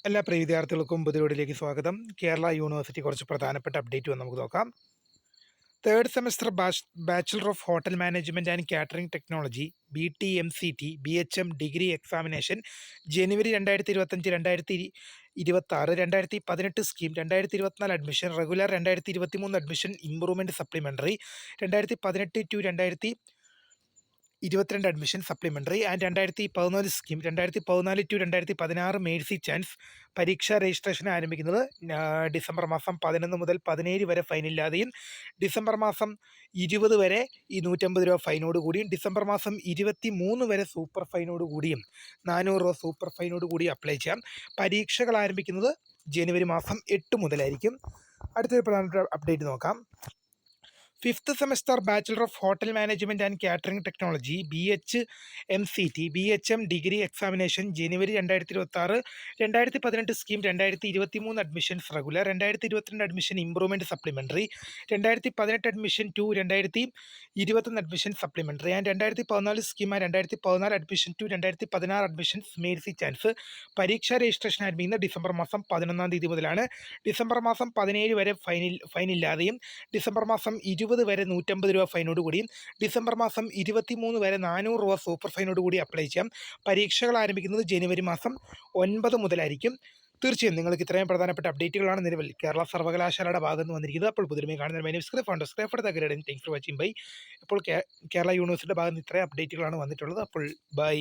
എല്ലാ പ്രിയ വിദ്യാർത്ഥികൾക്കും പുതിയ സ്വാഗതം. കേരള യൂണിവേഴ്സിറ്റി കുറച്ച് പ്രധാനപ്പെട്ട അപ്ഡേറ്റ് നമുക്ക് നോക്കാം. Third semester bachelor of hotel management and catering technology BTMCT BHM degree examination January 2025 2026 2018 scheme 2024 admission regular 2023 admission improvement supplementary 2018 to 22 admission supplementary and 2014 scheme 2014 to 2016 mercy chance. പരീക്ഷാ registration ആരംഭിക്കുന്നത് ഡിസംബർ മാസം 11 മുതൽ 17 വരെ ഫൈനില്ലാതെയും ഡിസംബർ മാസം 20 വരെ ഈ 150 രൂപ ഫൈനോട് കൂടിയും ഡിസംബർ മാസം 23 വരെ സൂപ്പർ ഫൈനോട് കൂടിയും 400 രൂപ സൂപ്പർ ഫൈനോട് കൂടി അപ്ലൈ ചെയ്യാം. പരീക്ഷകൾ ആരംഭിക്കുന്നത് ജനുവരി മാസം 8 മുതലായിരിക്കും. അടുത്തൊരു പ്രധാനപ്പെട്ട അപ്ഡേറ്റ് നോക്കാം. Fifth semester bachelor of hotel management and catering technology BHMCT BHM degree examination January 2026 2018 scheme 2023 admissions regular 2022 admission improvement supplementary 2018 admission to 2021 admission supplementary and 2014 scheme 2014 admission to 2016 admissions mercy chance. പരീക്ഷാ registration ആരംഭിക്കുന്നത് ഡിസംബർ മാസം 11 തീയതി മുതലാണ്. December മാസം 17 വരെ ഫൈനില്ലാതെയും December മാസം 20 വരെ 150 രൂപ ഫൈനോട് കൂടിയും ഡിസംബർ മാസം 23 വരെ 400 രൂപ സൂപ്പർ ഫൈനോട് കൂടി അപ്ലൈ ചെയ്യാം. പരീക്ഷകൾ ആരംഭിക്കുന്നത് ജനുവരി മാസം 9 മുതലായിരിക്കും. തീർച്ചയായും നിങ്ങൾക്ക് ഇത്രയും പ്രധാനപ്പെട്ട അപ്ഡേറ്റുകളാണ് നിലവിൽ കേരള സർവകലാശാലയുടെ ഭാഗത്ത് നിന്ന് വന്നിരിക്കുന്നത്. അപ്പോൾ പുതുമയെ കാണുന്ന താങ്ക്സ് ഫോർ വാച്ചിങ് ബൈ. അപ്പോൾ കേരള യൂണിവേഴ്സിറ്റിയുടെ ഭാഗത്ത് നിന്ന് ഇത്രയും അപ്ഡേറ്റുകളാണ് വന്നിട്ടുള്ളത്. അപ്പോൾ ബൈ.